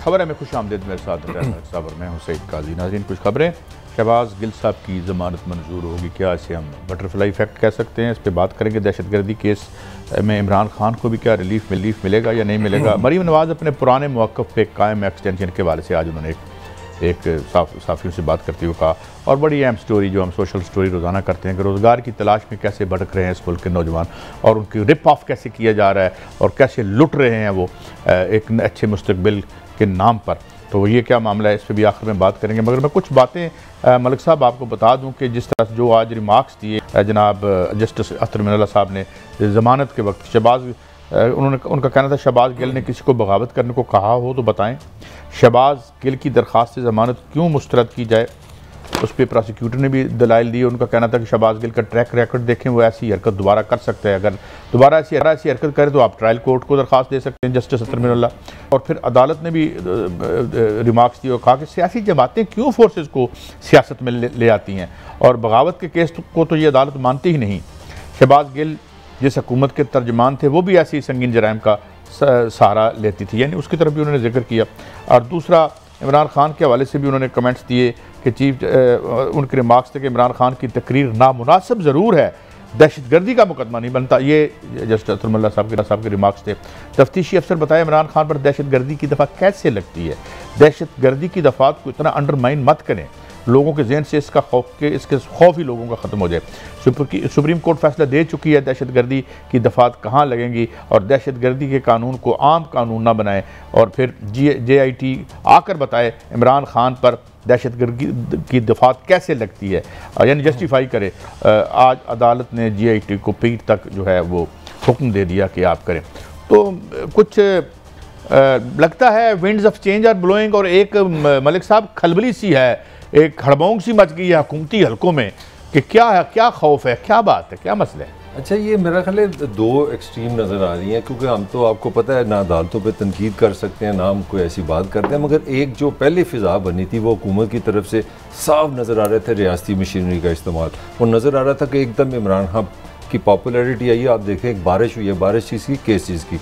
खबर है मैं खुश आमदेद मेरे साथ साहब और मैं हूं सईद काजी। नाज़रीन, कुछ खबरें। शहबाज गिल साहब की ज़मानत मंजूर होगी, क्या इसे हम बटरफ्लाई इफेक्ट कह सकते हैं? इस पर बात करेंगे। दहशतगर्दी केस में इमरान खान को भी क्या रिलीफ मिलेगा या नहीं मिलेगा? मरीम नवाज़ अपने पुराने मौक़िफ़ पे कायम एक्सटेंशन के हवाले से आज उन्होंने एक साफ़ियों से बात करते हुए कहा, और बड़ी अहम स्टोरी जो हम सोशल स्टोरी रोज़ाना करते हैं कि रोज़गार की तलाश में कैसे भटक रहे हैं इस मुल्क के नौजवान, और उनकी रिप ऑफ कैसे किया जा रहा है और कैसे लुट रहे हैं वो एक अच्छे मुस्तकबिल के नाम पर। तो ये क्या मामला है, इस पर भी आखिर में बात करेंगे। मगर मैं कुछ बातें मलिक साहब आपको बता दूं कि जिस तरह जो आज रिमार्क्स दिए जनाब जस्टिस अतर मिनल्ला साहब ने ज़मानत के वक्त, शहबाज उनका कहना था शहबाज गिल ने किसी को बगावत करने को कहा हो तो बताएं। शहबाज गिल की दरख्वास्त से ज़मानत क्यों मुस्तरद की जाए, उस पर प्रोसिक्यूटर ने भी दलाइल दिए। उनका कहना था कि शहबाज गिल का ट्रैक रिकॉर्ड देखें, वो ऐसी हरकत दोबारा कर सकते हैं। अगर दोबारा ऐसी हरकत करे तो आप ट्रायल कोर्ट को दरख्वास्त दे सकते हैं, जस्टिस अतर मिनल्ला। और फिर अदालत ने भी रिमार्क्स दिए और कहा कि सियासी जमातें क्यों फोर्सेस को सियासत में ले आती हैं, और बगावत के केस को तो ये अदालत मानती ही नहीं। शहबाज गिल जिस हुकूमत के तर्जमान थे वो भी ऐसी संगीन जराइम का सहारा लेती थी, यानी उसकी तरफ भी उन्होंने जिक्र किया। और दूसरा, इमरान खान के हवाले से भी उन्होंने कमेंट्स दिए कि उनके रिमार्क्स थे कि इमरान खान की तकरीर नामुनासिब ज़रूर है, दहशतगर्दी का मुकदमा नहीं बनता। ये जस्टिस अतर मिनल्ला साहब के रिमार्क्स थे। तफ्तीशी अफसर बताया इमरान खान पर दहशतगर्दी की दफ़ा कैसे लगती है, दहशतगर्दी की दफ़ात को इतना अंडरमाइन मत करें, लोगों के जहन से इसके खौफ ही लोगों का ख़त्म हो जाए। सुप्रीम कोर्ट फैसला दे चुकी है दहशतगर्दी की दफ़ात कहाँ लगेंगी, और दहशतगर्दी के कानून को आम कानून ना बनाए और फिर JIT आकर बताए इमरान खान पर दहशतगर्दी की दफ़ात कैसे लगती है, यानी जस्टिफाई करे। आज अदालत ने JIT को पीर तक जो है वो हुक्म दे दिया कि आप करें। तो कुछ लगता है winds of change are blowing, और एक मलिक साहब खलबली सी है, एक खड़बोंग सी मच गई है हुकूमती हलकों में कि क्या खौफ है, क्या बात है, क्या मसला है? अच्छा, ये मेरा ख्याल है दो एक्सट्रीम नज़र आ रही हैं, क्योंकि हम तो आपको पता है ना अदालतों पे तनकीद कर सकते हैं ना हम कोई ऐसी बात करते हैं, मगर एक जो पहले फ़िज़ा बनी थी वो हुकूमत की तरफ से साफ नज़र आ रहे थे रियासती मशीनरी का इस्तेमाल। वो नज़र आ रहा था कि एकदम इमरान खान की पॉपुलैरिटी आई है। आप देखें एक बारिश हुई है, बारिश चीज़ की केस चीज़ की,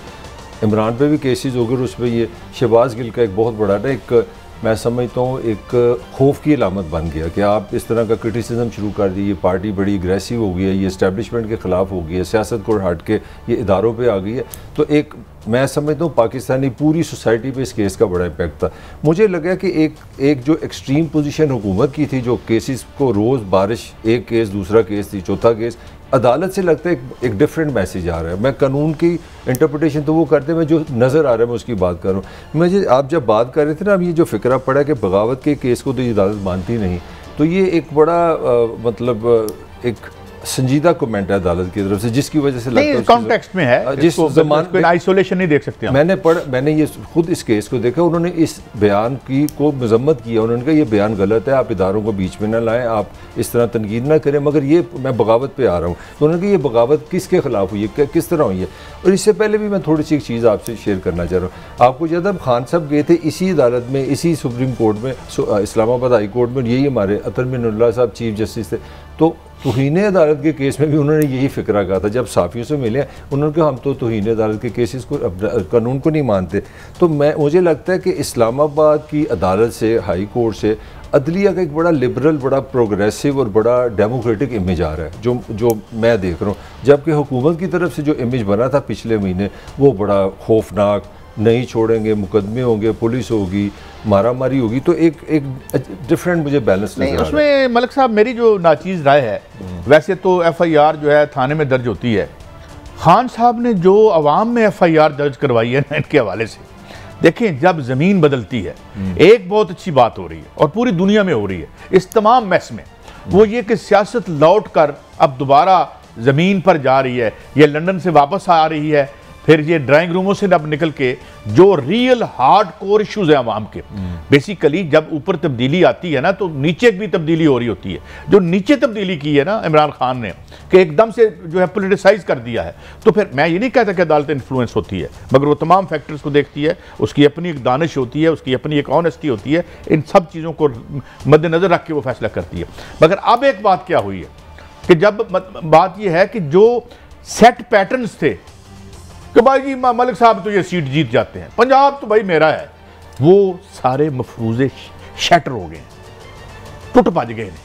इमरान पे भी केसेस हो गए, उस पर ये शहबाज गिल का एक बहुत बड़ा ना एक मैं समझता हूँ एक खौफ की अलामत बन गया कि आप इस तरह का क्रिटिसिज्म शुरू कर दी। ये पार्टी बड़ी अग्रेसिव हो गई है, ये इस्टेब्लिशमेंट के ख़िलाफ़ हो गई है, सियासत को हट के ये इदारों पे आ गई है। तो एक मैं समझता हूँ पाकिस्तानी पूरी सोसाइटी पे इस केस का बड़ा इम्पैक्ट था। मुझे लगा कि एक जो एक्सट्रीम पोजीशन हुकूमत की थी, जो केसेस को रोज़ बारिश, एक केस दूसरा केस थी चौथा केस, अदालत से लगता है एक डिफरेंट मैसेज आ रहा है। मैं कानून की इंटरप्रिटेशन तो वो करते, मैं जो नज़र आ रहा है मैं उसकी बात कर रहा हूँ। मुझे आप जब बात कर रहे थे ना, अब ये जो फिक्रा पड़ा कि बगावत के केस को तो ये अदालत मानती नहीं, तो ये एक बड़ा मतलब एक संजीदा कमेंट है अदालत की तरफ से, जिसकी वजह से लगता है कॉन्टेक्स्ट में है, जिस ज़माने आइसोलेशन नहीं देख सकते। मैंने ये खुद इस केस को देखा, उन्होंने इस बयान की को मजम्मत किया, उन्होंने कहा ये बयान गलत है, आप इदारों को बीच में ना लाएं, आप इस तरह तनकीद ना करें, मगर ये मैं बगावत पे आ रहा हूँ। तो उन्होंने कहा ये बगावत किसके खिलाफ हुई है, किस तरह हुई है। और इससे पहले भी मैं थोड़ी सी एक चीज़ आपसे शेयर करना चाह रहा हूँ। आपको जब खान साहब गए थे इसी अदालत में, इसी सुप्रीम कोर्ट में, इस्लामाबाद हाई कोर्ट में, यही हमारे अतर मिनल्ला साहब चीफ जस्टिस थे, तो तौहीन अदालत के केस में भी उन्होंने यही फिक्रा कहा था। जब साफ़ियों से मिले उन्होंने कहा हम तो तौहीन अदालत के केसेस को, कानून को नहीं मानते। तो मुझे लगता है कि इस्लामाबाद की अदालत से, हाई कोर्ट से, अदलिया का एक बड़ा लिबरल, बड़ा प्रोग्रेसिव और बड़ा डेमोक्रेटिक इमेज आ रहा है जो मैं देख रहा हूँ। जबकि हुकूमत की तरफ से जो इमेज बना था पिछले महीने वो बड़ा खौफनाक, नहीं छोड़ेंगे, मुकदमे होंगे, पुलिस होगी, मारा मारी होगी, तो एक डिफरेंट मुझे बैलेंस नहीं। उसमें मलिक साहब मेरी जो नाचीज़ राय है, वैसे तो FIR जो है थाने में दर्ज होती है। खान साहब ने जो अवाम में FIR दर्ज करवाई है ना, इनके हवाले से देखें, जब ज़मीन बदलती है एक बहुत अच्छी बात हो रही है और पूरी दुनिया में हो रही है इस तमाम मैस में, वो ये कि सियासत लौट कर अब दोबारा ज़मीन पर जा रही है, ये लंदन से वापस आ रही है, फिर ये ड्राइंग रूमों से अब निकल के जो रियल हार्ड कोर इशूज़ हैं आवाम के, बेसिकली जब ऊपर तब्दीली आती है ना तो नीचे भी तब्दीली हो रही होती है। जो नीचे तब्दीली की है ना इमरान खान ने, कि एकदम से जो है पोलिटिसाइज कर दिया है, तो फिर मैं ये नहीं कहता कि अदालत इन्फ्लुएंस होती है, मगर वो तमाम फैक्टर्स को देखती है, उसकी अपनी एक दानिश होती है, उसकी अपनी एक ऑनेस्टी होती है, इन सब चीज़ों को मद्देनज़र रख के वो फैसला करती है। मगर अब एक बात क्या हुई है कि जब बात यह है कि जो सेट पैटर्न्स थे कि भाई जी मलिक साहब तो ये सीट जीत जाते हैं, पंजाब तो भाई मेरा है, वो सारे मफरूज़े शैटर हो गए हैं, टूट भज गए हैं।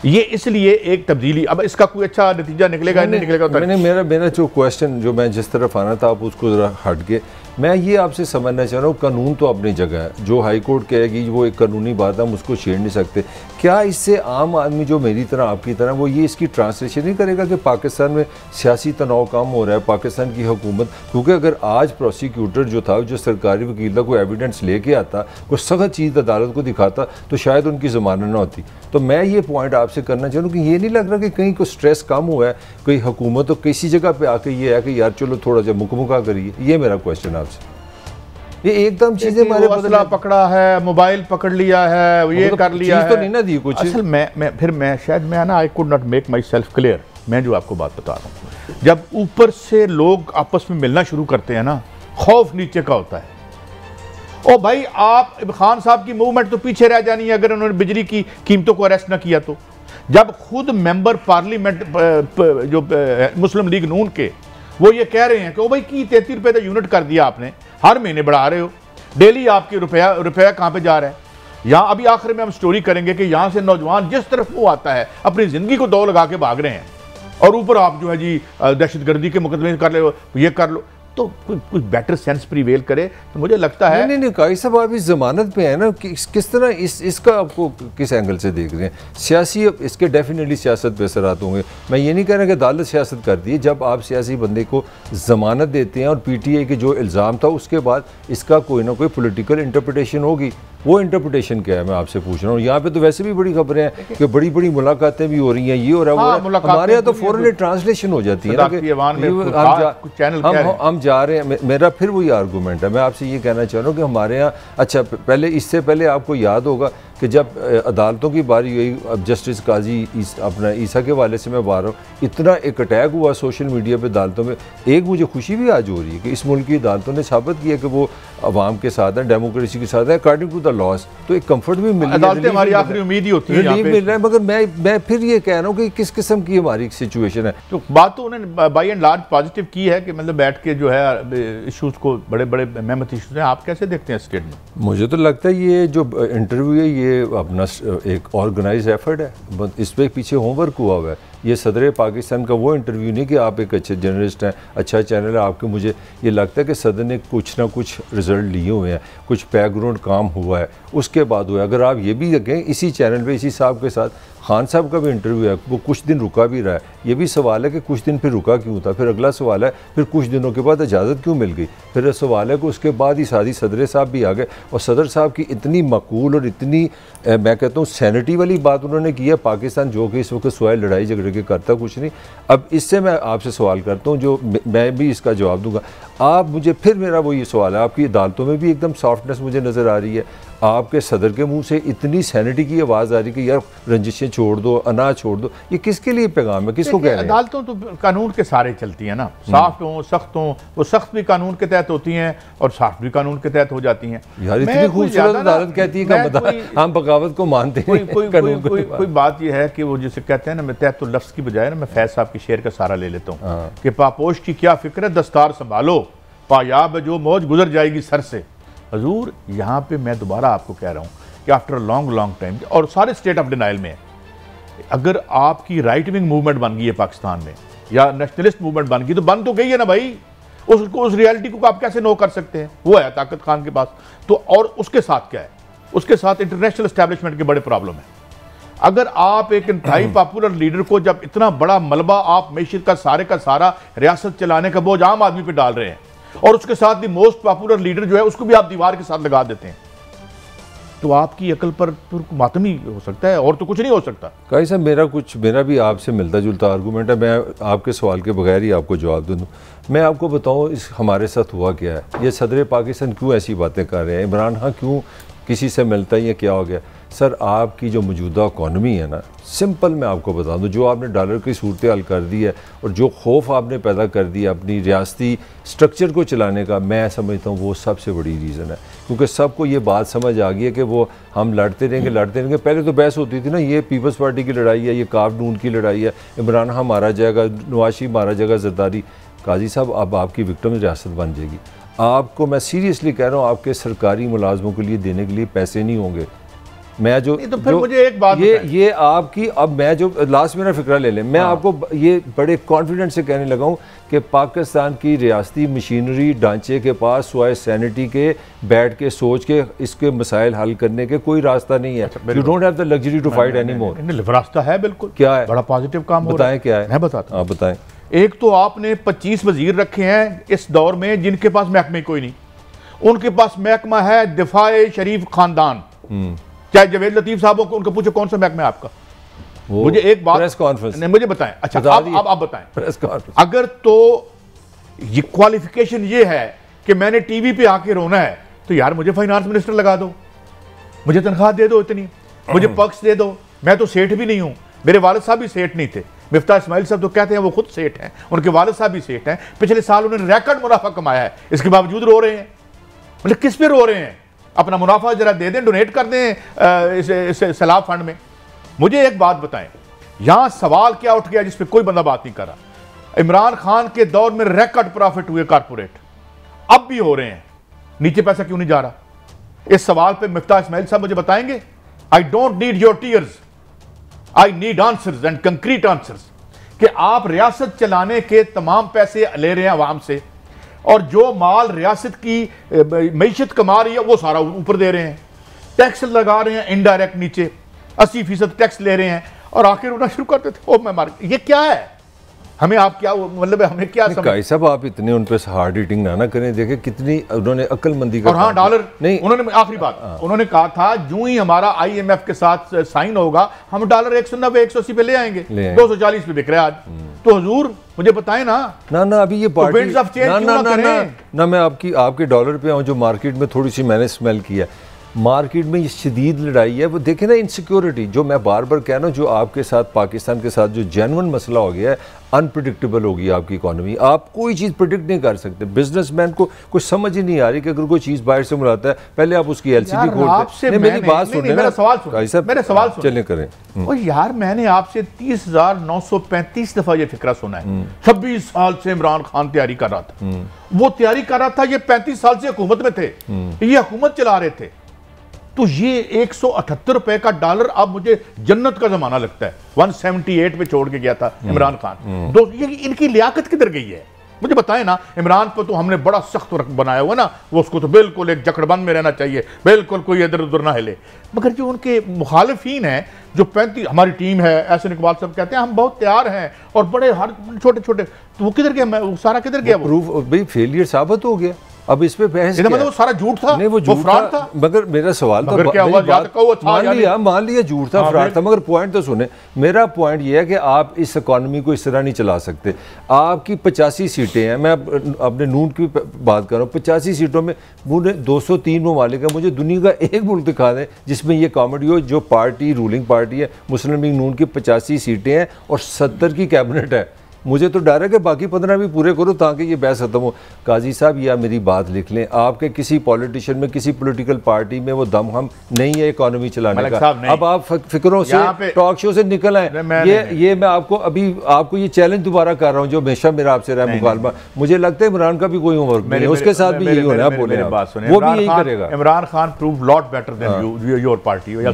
ये इसलिए एक तब्दीली, अब इसका कोई अच्छा नतीजा निकलेगा नहीं निकलेगा। मैंने मेरा जो क्वेश्चन, जो मैं जिस तरफ आना था आप उसको ज़रा हट के, मैं ये आपसे समझना चाह रहा हूँ, कानून तो अपनी जगह है, जो हाई कोर्ट कहेगी वो एक कानूनी बात है, हम उसको छेड़ नहीं सकते। क्या इससे आम आदमी जो मेरी तरह आपकी तरह वो ये इसकी ट्रांसलेशन नहीं करेगा कि पाकिस्तान में सियासी तनाव कम हो रहा है, पाकिस्तान की हुकूमत, क्योंकि अगर आज प्रोसिक्यूटर जो था, जो सरकारी वकील था, कोई एविडेंस लेके आता, कोई सख्त चीज़ अदालत को दिखाता, तो शायद उनकी ज़मानत ना होती। तो मैं ये पॉइंट आपसे करना चाह रहा हूँ कि ये नहीं लग रहा कि कहीं कोई स्ट्रेस कम हुआ है, कोई हुकूमत तो किसी जगह पे आके ये है कि यार चलो थोड़ा सा मुकमुका करिए। ये मेरा क्वेश्चन आपसे। ये एकदम चीजें हमारे असला पकड़ा है, मोबाइल पकड़ लिया है, ये कर लिया है, तो नहीं ना दी कुछ। असल मैं शायद मैं ना I could not make my self clear. मैं जो आपको बात बता रहा हूँ, जब ऊपर से लोग आपस में मिलना शुरू करते हैं ना, खौफ नीचे का होता है। ओ भाई, आप खान साहब की मूवमेंट तो पीछे रह जानी है अगर उन्होंने बिजली की कीमतों को अरेस्ट ना किया तो। जब खुद मेंबर पार्लियामेंट जो मुस्लिम लीग नून के, वो ये कह रहे हैं कि ओ भाई की 33 रुपये का यूनिट कर दिया आपने, हर महीने बढ़ा रहे हो, डेली आपके रुपया कहाँ पे जा रहा है। यहाँ अभी आखिर में हम स्टोरी करेंगे कि यहाँ से नौजवान जिस तरफ वो आता है अपनी ज़िंदगी को दौड़ लगा के भाग रहे हैं, और ऊपर आप जो है जी दहशतगर्दी के मुकदमे कर लो, ये कर लो, तो कुछ बेटर सेंस प्रीवेल करे तो मुझे लगता है। नहीं काजी साहब, आप इस जमानत पे है ना, किस तरह इसका आपको किस एंगल से देख रहे हैं? सियासी, इसके डेफिनेटली सियासत पे असरात होंगे। मैं ये नहीं कह रहा कि अदालत सियासत कर दी है। जब आप सियासी बंदे को जमानत देते हैं और PTI के जो इल्ज़ाम था उसके बाद इसका कोई ना कोई पॉलिटिकल इंटरप्रिटेशन होगी, वो इंटरप्रिटेशन क्या है मैं आपसे पूछ रहा हूँ। यहाँ पे तो वैसे भी बड़ी खबरें हैं कि बड़ी बड़ी मुलाकातें भी हो रही हैं, ये हो रहा है, हमारे यहाँ तो फौरन ट्रांसलेशन हो जाती है ना कि हम जा रहे हैं। मेरा फिर वही आर्गूमेंट है, मैं आपसे ये कहना चाह रहा हूँ कि हमारे यहाँ, अच्छा पहले इससे पहले आपको याद होगा कि जब अदालतों की बारी हुई, अब जस्टिस काजी अपना ईसा के वाले से मैं बात रहा हूँ, इतना एक अटैक हुआ सोशल मीडिया पे अदालतों में। एक मुझे खुशी भी आज हो रही है कि इस मुल्क की अदालतों ने साबित किया कि वो अवाम के साथ है, डेमोक्रेसी के साथ है, अकॉर्डिंग टू द लॉज। तो एक कंफर्ट भी मिल रहा है, हमारी आखिरी उम्मीद ही होती है, रिलीफ मिल रहा है। मगर मैं फिर ये कह रहा हूँ कि किस किस्म की हमारी सिचुएशन है। तो बात तो उन्होंने बाई एंड लार्ज पॉजिटिव की है कि मतलब बैठ के जो है इशूज़ को, बड़े बड़े मेहनत इशूज़ हैं। आप कैसे देखते हैं स्टेट में? मुझे तो लगता है ये जो इंटरव्यू है ये अपना एक ऑर्गेनाइज एफर्ट है, इस पर पीछे होमवर्क हुआ हुआ है। ये सदर पाकिस्तान का वो इंटरव्यू नहीं कि आप एक अच्छे जर्नलिस्ट हैं, अच्छा चैनल है आपके। मुझे ये लगता है कि सदर ने कुछ ना कुछ रिजल्ट लिए हुए हैं, कुछ बैकग्राउंड काम हुआ है, उसके बाद हुआ है। अगर आप ये भी देखें इसी चैनल पे इसी साहब के साथ खान साहब का भी इंटरव्यू है, वो कुछ दिन रुका भी रहा है। ये भी सवाल है कि कुछ दिन फिर रुका क्यों था। फिर अगला सवाल है फिर कुछ दिनों के बाद इजाज़त क्यों मिल गई। फिर सवाल है कि उसके बाद ही सादी सदर साहब भी आ गए, और सदर साहब की इतनी मकूल और इतनी मैं कहता हूँ सैनिटी वाली बात उन्होंने की है। पाकिस्तान जो कि इस वक्त सवाल लड़ाई झगड़े के करता कुछ नहीं। अब इससे मैं आपसे सवाल करता हूँ, जो मैं भी इसका जवाब दूंगा। आप मुझे, फिर मेरा वो ये सवाल है, आपकी अदालतों में भी एकदम सॉफ्टनेस मुझे नज़र आ रही है, आपके सदर के मुंह से इतनी सैनिटी की आवाज़ आ रही है कि यार रंजिशें छोड़ दो, अनाज छोड़ दो। ये किसके लिए पैगाम है, किसको कह रहे हैं? अदालतों तो कानून के सारे चलती हैं ना, सॉफ्ट हों सख्त हों, वो सख्त भी कानून के तहत होती हैं और सॉफ्ट भी कानून के तहत हो जाती हैं। यार इतनी खूबसूरत अदालत कहती है कि हम बगावत को मानते हैं। कोई बात यह है कि वो जिसे कहते हैं ना, मैं तहत तो लफ्ज़ की बजाय ना मैं फैज साहब की शेर का सहारा ले लेता हूँ कि पापोश की क्या फिक्र है, दस्तार संभालो, पायाब जो मौज गुजर जाएगी सर से। हजूर यहाँ पे मैं दोबारा आपको कह रहा हूँ कि आफ्टर लॉन्ग टाइम, और सारे स्टेट ऑफ डिनाइल में है, अगर आपकी राइट विंग मूवमेंट बन गई है पाकिस्तान में या नेशनलिस्ट मूवमेंट बन गई, तो बन तो गई है ना भाई, उसको उस रियलिटी को आप कैसे नो कर सकते हैं? वो है ताकत खान के पास तो। और उसके साथ क्या है, उसके साथ इंटरनेशनल एस्टैब्लिशमेंट के बड़े प्रॉब्लम है। अगर आप एक इंतहाई पॉपुलर लीडर को, जब इतना बड़ा मलबा आप मैशत का सारा रियासत चलाने का बोझ आम आदमी पे डाल रहे हैं, और उसके साथ दी मोस्ट पॉपुलर लीडर जो है उसको भी आप दीवार के साथ लगा देते हैं, तो आपकी अकल पर मातम ही हो सकता है, और तो कुछ नहीं हो सकता। काजी साहब, मेरा भी आपसे मिलता जुलता आर्गूमेंट है। मैं आपके सवाल के बगैर ही आपको जवाब दूँ। मैं आपको बताऊँ इस हमारे साथ हुआ क्या है, ये सदर पाकिस्तान क्यों ऐसी बातें कर रहे हैं, इमरान खान क्यों किसी से मिलता ही है, क्या हो गया? सर, आपकी जो मौजूदा इकॉनमी है ना, सिंपल मैं आपको बता दूं, जो आपने डॉलर की सूरत हाल कर दी है और जो खौफ आपने पैदा कर दिया अपनी रियासती स्ट्रक्चर को चलाने का, मैं समझता हूँ वो सबसे बड़ी रीज़न है। क्योंकि सबको ये बात समझ आ गई है कि वो हम लड़ते रहेंगे। पहले तो बहस होती थी ना, ये पीपल्स पार्टी की लड़ाई है, ये काफ नून की लड़ाई है, इमरान खान मारा जाएगा, नवाज शरीफ मारा जाएगा, जरदारी। काजी साहब, अब आपकी विक्टिम रियासत बन जाएगी। आपको मैं सीरियसली कह रहा हूँ, आपके सरकारी मुलाजमों के लिए देने के लिए पैसे नहीं होंगे। मैं जो तो फिर मुझे एक बात ये आपकी, अब मैं जो लास्ट मेरा फिक्रा ले लें, मैं आपको ये बड़े कॉन्फिडेंट से कहने लगा हूँ कि पाकिस्तान की रियासती मशीनरी ढांचे के पास सिवाय सैनिटी के, बैठ के सोच के इसके मसाइल हल करने के कोई रास्ता नहीं है। You don't have the luxury to fight any more. रास्ता है बिल्कुल। क्या है? बड़ा पॉजिटिव काम हो रहा है। बताएं क्या है? मैं बताता हूं। आप बताएं। एक तो आपने 25 वजीर रखे हैं इस दौर में जिनके पास महकमे कोई नहीं। उनके पास महकमा है दिफाए शरीफ खानदान। चाहे जवेद लतीफ साहब को, उनको पूछो कौन सा महकमा है आपका। मुझे एक बात, प्रेस कॉन्फ्रेंस मुझे बताएं। अच्छा अब आप बताएं। Press conference. अगर तो ये क्वालिफिकेशन ये है कि मैंने टीवी पे आके रोना है, तो यार मुझे फाइनेंस मिनिस्टर लगा दो, मुझे तनख्वाह दे दो इतनी, मुझे पक्ष दे दो। मैं तो सेठ भी नहीं हूं, मेरे वालिद साहब भी सेठ नहीं थे। मिफ्ता इस्माइल साहब तो कहते हैं वो खुद सेठ हैं, उनके वालिद साहब भी सेठ हैं। पिछले साल उन्होंने रिकॉर्ड मुनाफा कमाया है, इसके बावजूद रो रहे हैं। मतलब किस पे रो रहे हैं? अपना मुनाफा जरा दे दें, डोनेट कर दें इस सैलाब फंड में। मुझे एक बात बताएं, यहां सवाल क्या उठ गया जिस पे कोई बंदा बात नहीं कर रहा। इमरान खान के दौर में रिकॉर्ड प्रॉफिट हुए कारपोरेट, अब भी हो रहे हैं, नीचे पैसा क्यों नहीं जा रहा? इस सवाल पे मिफ्ता इस्माइल साहब मुझे बताएंगे। I don't need your tears, I need answers and concrete answers. कि आप रियासत चलाने के तमाम पैसे ले रहे हैं आवाम से, और जो माल रियासत की मईशत कमा रही है वो सारा ऊपर दे रहे हैं, टैक्स लगा रहे हैं इनडायरेक्ट नीचे 80% टैक्स ले रहे हैं, और आखिर रोना शुरू करते थे ओ मैं मार। ये क्या है? हमें आप क्या मतलब हमें क्या समझ साहब, आप इतने उन पे हार्ड हिटिंग ना करें। देखें कितनी उन्होंने अक्लमंदी का। और हाँ डॉलर नहीं, उन्होंने आखिरी बात उन्होंने कहा था जो ही हमारा IMF के साथ साइन होगा हम डॉलर 190 180 पे ले आएंगे, 240 पे बिक रहे आज। तो हुजूर मुझे बताएं ना अभी ये पार्टी ना मैं आपके डॉलर पे आऊं जो मार्केट में थोड़ी सी मैंने स्मेल किया। मार्केट में ये शदीद लड़ाई है, वो देखें ना इनसिक्योरिटी, जो मैं बार बार कह रहा हूँ, जो आपके साथ पाकिस्तान के साथ जो जेन्युइन मसला हो गया है, अनप्रिडिक्टेबल हो गई आपकी इकॉनमी। आप कोई चीज़ प्रिडिक्ट नहीं कर सकते। बिजनेसमैन को कुछ समझ ही नहीं आ रही कि अगर कोई चीज़ बाहर से बुलाता है, पहले आप उसकी LCD खोलते। मेरी बात सुनिए, मेरा सवाल चलें करें। और यार मैंने आपसे 30,935 दफा ये फिक्रा सुना है। 26 साल से इमरान खान तैयारी कर रहा था, वो तैयारी कर रहा था, ये 35 साल से हुकूमत में थे, ये हुकूमत चला रहे थे। तो ये 178 रुपए का डॉलर अब मुझे जन्नत का जमाना लगता है। 178 पे छोड़ के गया था इमरान खान। तो ये इनकी लियाकत किधर गई है मुझे बताएं ना। इमरान को तो हमने बड़ा सख्त बनाया हुआ ना, वो उसको तो बिल्कुल एक जकड़बंद में रहना चाहिए, बिल्कुल कोई इधर उधर ना हिले। मगर जो उनके मुखालिफिन हैं, जो 35 हमारी टीम है, ऐसे इकबाल साहब कहते हैं हम बहुत तैयार हैं और बड़े हर छोटे छोटे, तो वो किधर गया? वो सारा किधर गया? प्रूफ भाई फेलियर साबित हो गया। अब इस पे बहस मतलब वो सारा झूठ था? नहीं, वो फ्रॉड था। मगर मेरा सवाल था, मान लिया झूठ था, फ्रॉड था, मगर पॉइंट तो सुने। मेरा पॉइंट ये है कि आप इस इकॉनमी को इस तरह नहीं चला सकते। आपकी 85 सीटें हैं, मैं अपने नून की बात कर रहा हूँ। 85 सीटों में 203 ममालिक है। मुझे दुनिया का एक मुल्क दिखा दें जिसमें ये कॉमेडी हो, जो पार्टी रूलिंग पार्टी है मुस्लिम लीग नून की 85 सीटें हैं और 70 की कैबिनेट है। मुझे तो डर है कि बाकी 15 भी पूरे करो ताकि ये बहस खत्म हो। काजी साहब या मेरी बात लिख लें, आपके किसी पॉलिटिशियन में, किसी पॉलिटिकल पार्टी में वो दम हम नहीं है इकोनॉमी चलाने का। अब आप फिक्रों से, टॉक शो से निकल आए। ये मैं आपको ये चैलेंज दोबारा कर रहा हूँ जो हमेशा मेरा आपसे रहा मुकालमा। मुझे लगता है इमरान का भी कोई होमवर्क नहीं है, उसके साथ भी यही होना है। बोले वो भी यही करेगा। Imran Khan prove lot better than your party या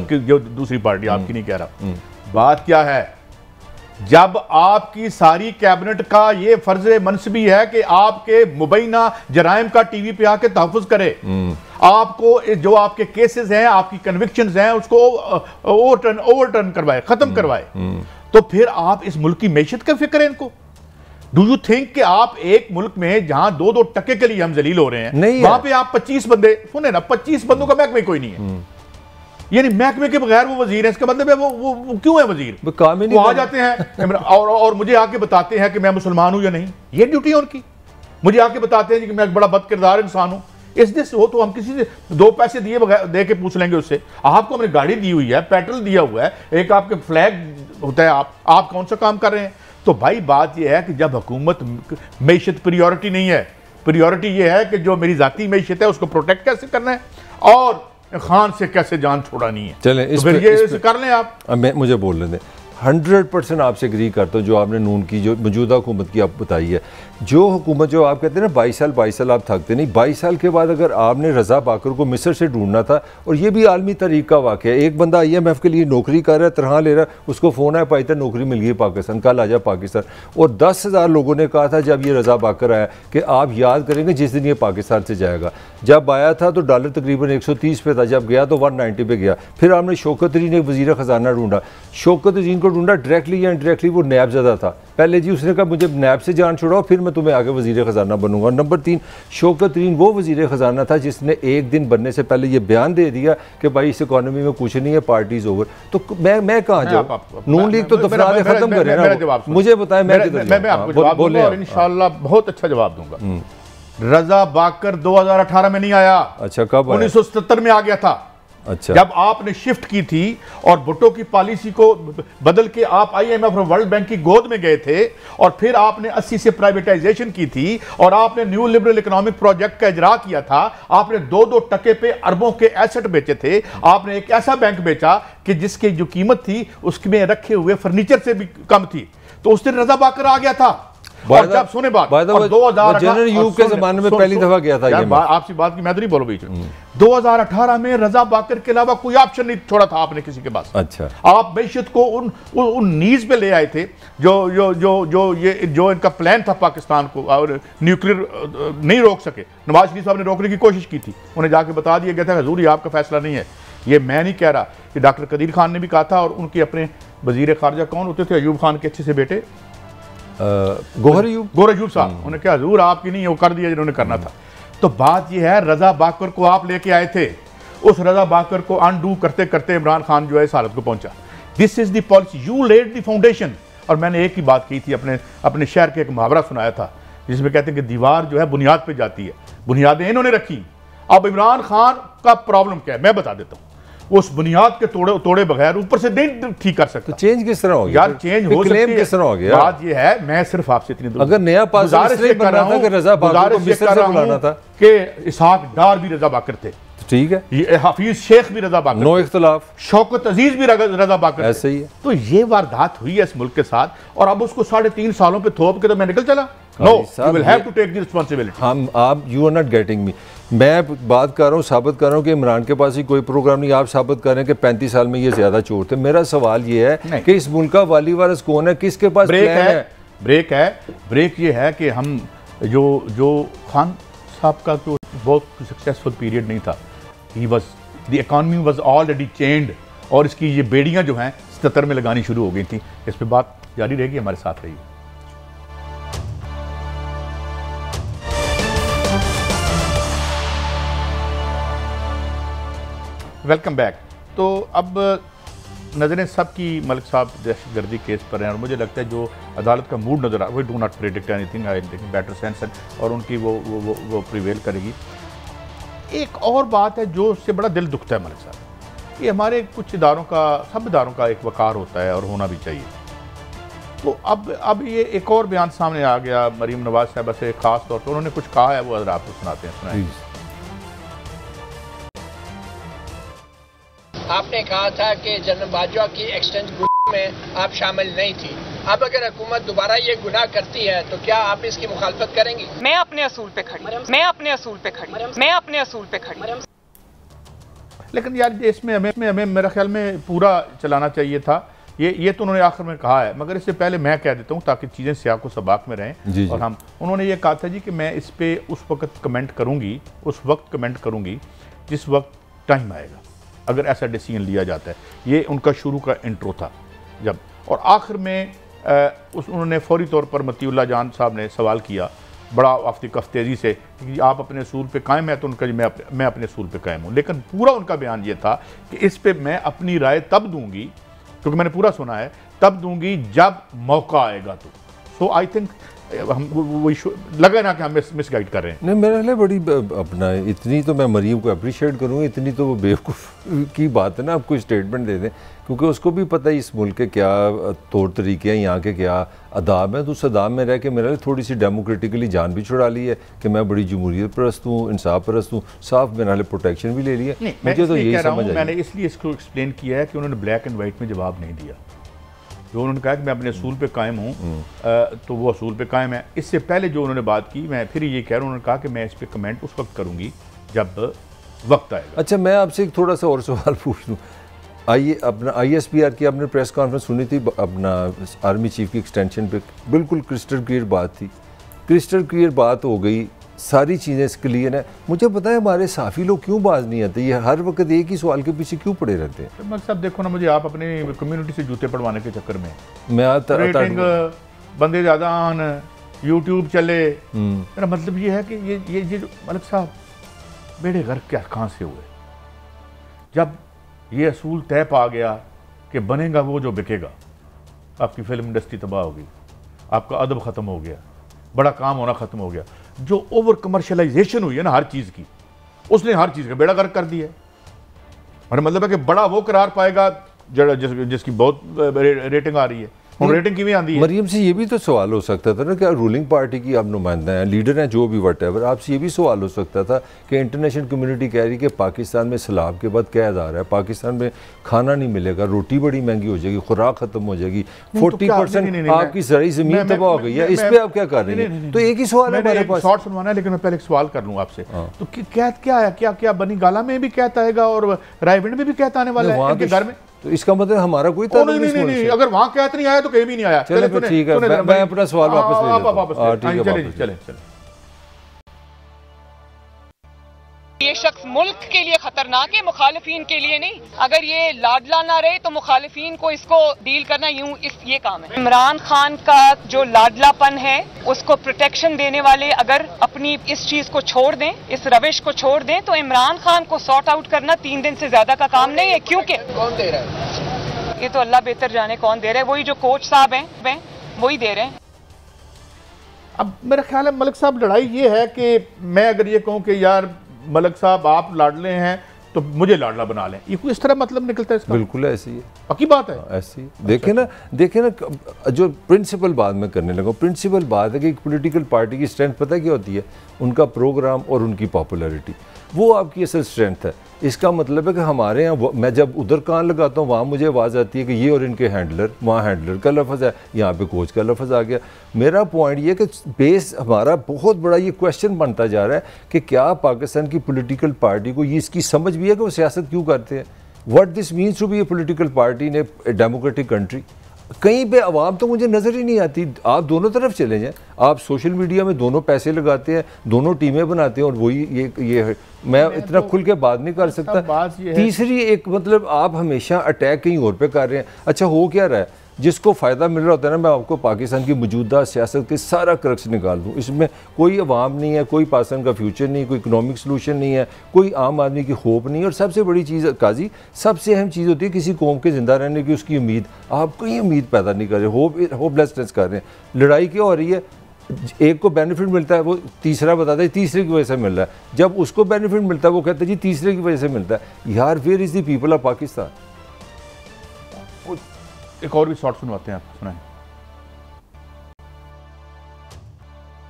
दूसरी पार्टी, आपकी नहीं कह रहा। बात क्या है, जब आपकी सारी कैबिनेट का ये फर्ज मनसबी है कि आपके मुबैना जराइम का टीवी पे आके तहफ़्फ़ुज़ करे, आपको जो आपके केसेस हैं, आपकी कन्विक्शंस हैं, उसको ओवरटर्न करवाए, खत्म करवाए, तो फिर आप इस मुल्क की मैशत का फिक्र है इनको। डू यू थिंक कि आप एक मुल्क में जहां 2-2 टके के लिए हम जलील हो रहे हैं, वहां पे आप 25 बंदे सुने ना, 25 बंदों का महकमे कोई नहीं है, यानी महकमे के बगैर वो वजीर है। इसका मतलब है वो क्यों है वजीर? वो आ जाते हैं और मुझे आके बताते हैं कि मैं मुसलमान हूं या नहीं। ये ड्यूटी है उनकी। मुझे आके बताते हैं कि मैं बड़ा बदकिरदार इंसान हूं। इस दिस हो तो हम किसी से 2 पैसे दे के पूछ लेंगे उससे। आपको हमने गाड़ी दी हुई है, पेट्रोल दिया हुआ है, एक आपके फ्लैग होता है, आप कौन सा काम कर रहे हैं? तो भाई बात यह है कि जब हुकूमत मैशत प्रियोरिटी नहीं है, प्रियोरिटी यह है कि जो मेरी जाती मैशत है उसको प्रोटेक्ट कैसे करना है और खान से कैसे जान छोड़ानी है। चलें तो फिर ये कर लें आप। अब मुझे बोलने दें। 100% आपसे एग्री करता हूँ जो आपने नून की जो मौजूदा हुकूमत की आप बताई है जो हुकूमत जो आप कहते हैं ना 22 साल आप थकते नहीं, 22 साल के बाद अगर आपने रज़ा बाकर को मिस्र से ढूंढना था, और ये भी आलमी तरीक़ का वाक़या है, एक बंदा IMF के लिए नौकरी कर रहा है, तनख्वाह ले रहा है, उसको फ़ोन आया पाकिस्तान नौकरी मिल गई पाकिस्तान, कल आ जा पाकिस्तान। और 10,000 लोगों ने कहा था जब ये रज़ा बाकर आया कि आप याद करेंगे जिस दिन ये पाकिस्तान से जाएगा। जब आया था तो डॉलर तकरीबन 130 पे था, जब गया तो 190 पे गया। फिर आपने शौकत तरीन एक वज़ीर ख़जाना ढूंढा, शौकत तरीन को ढूंढा डायरेक्टली या इनडायरेक्टली, वो नैब ज़दा था। पहले जी उसने कहा मुझे नैब से जान छुड़ाओ फिर मैं तुम्हें आगे वज़ीर ख़जाना बनूंगा। नंबर 3, शौकत तरीन वो वज़ीर ख़जाना था जिसने एक दिन बनने से पहले ये बयान दे दिया कि भाई इस इकॉनमी में कुछ नहीं है, पार्टीज ओवर। तो मैं कहाँ जाऊँ? नून लीग तो दफराद खत्म करे ना, मुझे बताएं मैं किधर मैं आपको जवाब दूंगा और इंशाल्लाह बहुत अच्छा जवाब दूंगा। रज़ा बाकर 2018 में नहीं आया। अच्छा, कब? 1977 में आ गया था। अच्छा, जब आपने शिफ्ट की थी और भुट्टो की पॉलिसी को बदल के आप IMF और वर्ल्ड बैंक की गोद में गए थे, और फिर आपने 80 से प्राइवेटाइजेशन की थी, और आपने न्यू लिबरल इकोनॉमिक प्रोजेक्ट का इजरा किया था। आपने 2-2% पे अरबों के एसेट बेचे थे। आपने एक ऐसा बैंक बेचा कि जिसकी जो कीमत थी उसमें रखे हुए फर्नीचर से भी कम थी। तो उस दिन रज़ा बाकर आ गया था। और जब सुने बात, 2018 के ज़माने में पहली दफा गया था। आपसी बात की मैं तो नहीं बोलूँ बीच में। 2018 में रज़ा बाकर के अलावा कोई ऑप्शन नहीं छोड़ा था आपने किसी के पास। अच्छा, आप मैशत को उन नीज पे ले आए थे जो इनका प्लान था पाकिस्तान को, और न्यूक्लियर नहीं रोक सके। नवाज शरीफ साहब ने रोकने की कोशिश की थी, उन्हें जाके बता दिया गया था हजूर ये आपका फैसला नहीं है। ये मैं नहीं कह रहा, कि डॉक्टर कदीर खान ने भी कहा था, और उनके अपने वजीर खारजा कौन होते थे, अयूब खान के अच्छे से बेटे गौहर अयूब साहब, उन्होंने कहा हजूर आपकी नहीं, वो कर दिया जिन्होंने करना था। तो बात यह है, रज़ा बाकर को आप लेके आए थे, उस रज़ा बाकर को अनडू करते करते इमरान खान जो है इस हालत को पहुंचा। This is the policy, you led the foundation. और मैंने एक ही बात कही थी, अपने शहर के एक मुहावरा सुनाया था जिसमें कहते हैं कि दीवार जो है बुनियाद पे जाती है, बुनियादें इन्होंने रखी। अब इमरान खान का प्रॉब्लम क्या है मैं बता देता हूँ। उस बुनियाद के तोड़े बगैर ऊपर से नहीं ठीक कर सकता। तो चेंज किस तरह हो गया यार? चेंज हो सकती है, किस तरह हो गया? बात ये है, मैं सिर्फ आपसे इतनी अगर नया गुजारिश कर रहा था कि रज़ा बाकर को मिस्र से बुलाना था, कि इसहाक डार भी रज़ा बाकर थे, ठीक है, ये हफीज शेख भी रज़ा बाकर, नो इख्तिलाफ, शौकत अजीज भी रज़ा बाकर, ऐसे ही है। तो ये वारदात हुई है इस मुल्क के साथ, और अब उसको 3.5 सालों पे थोप के तो मैं निकल चला। No, you will have to take the responsibility. You are not getting me. मैं बात कर रहा हूँ, साबित कर रहा हूँ कि इमरान के पास ही कोई प्रोग्राम नहीं। आप साबित कर रहे हैं कि 35 साल में ये ज्यादा चोर थे। मेरा सवाल ये है कि इस मुल्क का वाली वारिस कौन है, किसके पास ब्रेक है? ब्रेक ये है कि हम जो खान साहब का तो बहुत सक्सेसफुल पीरियड नहीं था। He was, the economy was already changed, और इसकी ये बेड़ियां जो हैं 77 में लगानी शुरू हो गई थी। इस पर बात जारी रहेगी, हमारे साथ रहिए। Welcome back. तो अब नज़रें सबकी मलिक साहब दहशतगर्दी केस पर हैं, और मुझे लगता है जो अदालत का मूड नज़र आ, we do not predict anything, I think better sense, और उनकी वो प्रिवेल करेगी। एक और बात है जो उससे बड़ा दिल दुखता है मलिक साहब, ये हमारे कुछ इदारों का, सब इदारों का एक वकार होता है और होना भी चाहिए। तो अब ये एक और बयान सामने आ गया मरीम नवाज साहब से, खास तौर पर उन्होंने कुछ कहा है, वो अगर आपको सुनाते हैं, सुनाएं। आपने कहा था कि जनरल बाजवा की एक्सटेंस में आप शामिल नहीं थी। अब अगर हुकूमत दोबारा ये गुनाह करती है तो क्या आप इसकी मुखालफत करेंगी? मैं अपने असूल पे खड़ी, मैं अपने असूल पे खड़ी, मैं अपने असूल पे खड़ी। लेकिन यार इसमें हमें मेरा ख्याल में पूरा चलाना चाहिए था। ये तो उन्होंने आखिर में कहा है, मगर इससे पहले मैं कह देता हूँ ताकि चीज़ें सियाक व सबाक में रहें। और हम, उन्होंने ये कहा था जी कि मैं इस पर उस वक्त कमेंट करूँगी जिस वक्त टाइम आएगा, अगर ऐसा डिसीजन लिया जाता है। ये उनका शुरू का इंट्रो था जब, और आखिर में उन्होंने फौरी तौर पर मतीउल्लाह जान साहब ने सवाल किया बड़ा आफ्ती तेज़ी से कि आप अपने असूल पे कायम है, तो उनका जी मैं अपने असूल पे कायम हूँ। लेकिन पूरा उनका बयान ये था कि इस पे मैं अपनी राय तब दूंगी, क्योंकि मैंने पूरा सुना है, तब दूंगी जब मौका आएगा। तो सो आई थिंक हम लगा ना कि हम मिसगाइड कर रहे हैं। नहीं, मेरे लिए बड़ी अपना इतनी तो मैं मरीम को अप्रिशिएट करूँगी, इतनी तो वो बेवकूफ़ की बात है ना, आप कोई स्टेटमेंट दे दें, क्योंकि उसको भी पता है इस मुल्क के क्या तौर तरीके हैं, यहाँ के क्या अदाब हैं। तो उस अदाब में रह के मेरे लिए थोड़ी सी डेमोक्रेटिकली जान भी छुड़ा ली है कि मैं बड़ी जमहूरियत परस्त हूँ, इंसाफ परस्त हूँ, साफ मेरे लिए प्रोटेक्शन भी ले लिया। मुझे तो यही समझ आई। मैंने इसलिए इसको एक्सप्लेन किया है कि उन्होंने ब्लैक एंड वाइट में जवाब नहीं दिया। जो उन्होंने कहा कि मैं अपने असूल पे कायम हूँ, तो वो असूल पे कायम है। इससे पहले जो उन्होंने बात की, मैं फिर ये कह रहा हूँ, उन्होंने कहा कि मैं इस पर कमेंट उस वक्त करूँगी जब वक्त आएगा। अच्छा, मैं आपसे एक थोड़ा सा और सवाल पूछ लूँ। आइए, अपना ISPR की आपने प्रेस कॉन्फ्रेंस सुनी थी, अपना आर्मी चीफ की एक्सटेंशन पे बिल्कुल क्रिस्टल क्लियर बात थी, क्रिस्टल क्लियर बात हो गई, सारी चीज़ें क्लियर हैं। मुझे पता है हमारे साफ़ी लोग क्यों बाज नहीं आते, ये हर वक्त एक ही सवाल के पीछे क्यों पड़े रहते हैं? मतलब साहब देखो ना, मुझे आप अपनी कम्युनिटी से जूते पड़वाने के चक्कर में, मैं रेटिंग बंदे ज़्यादा आन, यूट्यूब चले, मेरा मतलब ये है कि ये जो मलिक साहब बेड़े गर्क क्या कहाँ से हुए? जब ये असूल तय पा गया कि बनेगा वो जो बिकेगा, आपकी फिल्म इंडस्ट्री तबाह होगी, आपका अदब ख़त्म हो गया, बड़ा काम होना ख़त्म हो गया। जो ओवर कमर्शलाइजेशन हुई है ना हर चीज़ की, उसने हर चीज़ का बेड़ा गर्क कर दिया है। मेरा मतलब है कि बड़ा वो करार पाएगा जिसकी बहुत रेटिंग आ रही है। रेटिंग की भी आती है। मरियम से ये भी तो सवाल हो सकता था ना कि रूलिंग पार्टी की आप नुमाइंदा हैं, लीडर हैं, जो भी वटेवर, आपसे ये भी सवाल हो सकता था कि इंटरनेशनल कम्युनिटी कह रही है कि पाकिस्तान में सैलाब के बाद क्या जा रहा है, पाकिस्तान में खाना नहीं मिलेगा, रोटी बड़ी महंगी हो जाएगी, खुराक खत्म हो जाएगी, 40% आपकी सारी ज़मीन तबाह हो गई है, इस पर आप क्या कर रही हैं? तो एक ही सवाल है मेरे पास। शॉर्ट सुनवाना है, लेकिन मैं पहले एक सवाल कर लूँ आपसे। तो क्या है, क्या बनी गाला में भी कहता आएगा और रायविंड में भी कहता आने वाला है घर में? तो इसका मतलब हमारा कोई ताल्लुक नहीं, अगर वहां कहते नहीं आया तो कहीं भी नहीं आया। चले फिर ठीक है, मैं अपना सवाल वापस ले लेता हूं। ठीक है, चले। ये शख्स मुल्क के लिए खतरनाक है, मुखालिफिन के लिए नहीं। अगर ये लाडला ना रहे तो मुखालिफिन को इसको डील करना ये काम है। इमरान खान का जो लाडलापन है उसको प्रोटेक्शन देने वाले अगर अपनी इस चीज को छोड़ दें, इस रविश को छोड़ दें, तो इमरान खान को सॉर्ट आउट करना 3 दिन से ज्यादा का काम नहीं है। क्योंकि कौन दे रहा है? ये तो अल्लाह बेहतर जाने कौन दे रहा है, वही जो कोच साहब हैं वही दे रहे हैं। अब मेरा ख्याल है मलिक साहब, लड़ाई ये है कि मैं अगर ये कहूँ कि यार मलिक साहब आप लाडले हैं तो मुझे लाडला बना लें, ये कोई इस तरह मतलब निकलता है इसका? बिल्कुल ऐसी है, पक्की बात है, ऐसी। देखें ना जो प्रिंसिपल बात में करने लगा, प्रिंसिपल बात है कि पॉलिटिकल पार्टी की स्ट्रेंथ पता क्या होती है? उनका प्रोग्राम और उनकी पॉपुलैरिटी, वो आपकी असल स्ट्रेंथ है। इसका मतलब है कि हमारे यहाँ मैं जब उधर कान लगाता हूँ वहाँ मुझे आवाज़ आती है कि ये और इनके हैंडलर, वहाँ हैंडलर का लफ्ज़ है, यहाँ पे कोच का लफ्ज़ आ गया। मेरा पॉइंट ये कि बेस हमारा बहुत बड़ा ये क्वेश्चन बनता जा रहा है कि क्या पाकिस्तान की पॉलिटिकल पार्टी को ये इसकी समझ भी है कि वो सियासत क्यों करते हैं? What this means to be a political party in a democratic country. कहीं पे आवाम तो मुझे नज़र ही नहीं आती। आप दोनों तरफ चले जाएं, आप सोशल मीडिया में दोनों पैसे लगाते हैं, दोनों टीमें बनाते हैं, और वही ये मैं इतना खुल के बात नहीं कर सकता। तीसरी एक मतलब आप हमेशा अटैक कहीं और पे कर रहे हैं। अच्छा हो क्या रहा है? जिसको फ़ायदा मिल रहा होता है ना, मैं आपको पाकिस्तान की मौजूदा सियासत के सारा क्रक्स निकाल दूँ। इसमें कोई अवाम नहीं है, कोई पाकिस्तान का फ्यूचर नहीं, कोई इकोनॉमिक सलूशन नहीं है, कोई आम आदमी की होप नहीं है। और सबसे बड़ी चीज़ काजी, सबसे अहम चीज़ होती है किसी कौम के ज़िंदा रहने की उसकी उम्मीद। आप कोई उम्मीद पैदा नहीं कर रहे, होपलेसनेस कर रहे हैं। लड़ाई क्या हो रही है? एक को बेनिफिट मिलता है, वो तीसरा बताता है तीसरे की वजह से मिल रहा है। जब उसको बेनिफिट मिलता है वो कहता है जी तीसरे की वजह से मिलता है। यार where is the people of Pakistan? एक और भी शॉर्ट सुनवाते हैं, आप सुनाएं।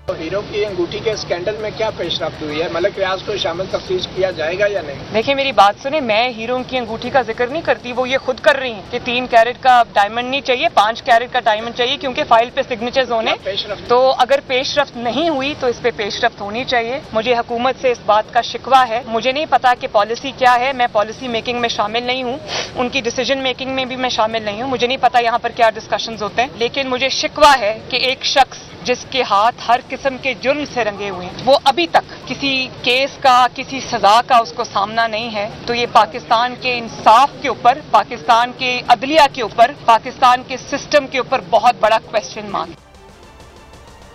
तो हीरो की अंगूठी के स्कैंडल में क्या पेशरफ्त हुई है? मलिक रियाज को शामिल तफ्तीश किया जाएगा या नहीं? देखिए मेरी बात सुने, मैं हीरो की अंगूठी का जिक्र नहीं करती, वो ये खुद कर रही हैं कि 3 कैरेट का डायमंड नहीं चाहिए, 5 कैरेट का डायमंड चाहिए, क्योंकि फाइल पे सिग्नेचर्स होने। तो अगर पेशरफ्त नहीं हुई तो इस पे पेशरफ्त होनी चाहिए। मुझे हुकूमत से इस बात का शिकवा है। मुझे नहीं पता कि पॉलिसी क्या है, मैं पॉलिसी मेकिंग में शामिल नहीं हूँ, उनकी डिसीजन मेकिंग में भी मैं शामिल नहीं हूँ। मुझे नहीं पता यहाँ पर क्या डिस्कशंस होते हैं, लेकिन मुझे शिकवा है कि एक शख्स जिसके हाथ हर किस्म के जुर्म से रंगे हुए हैं, वो अभी तक किसी केस का, किसी सजा का उसको सामना नहीं है। तो ये पाकिस्तान के इंसाफ के ऊपर, पाकिस्तान के अदलिया के ऊपर, पाकिस्तान के सिस्टम के ऊपर बहुत बड़ा क्वेश्चन मार्क है।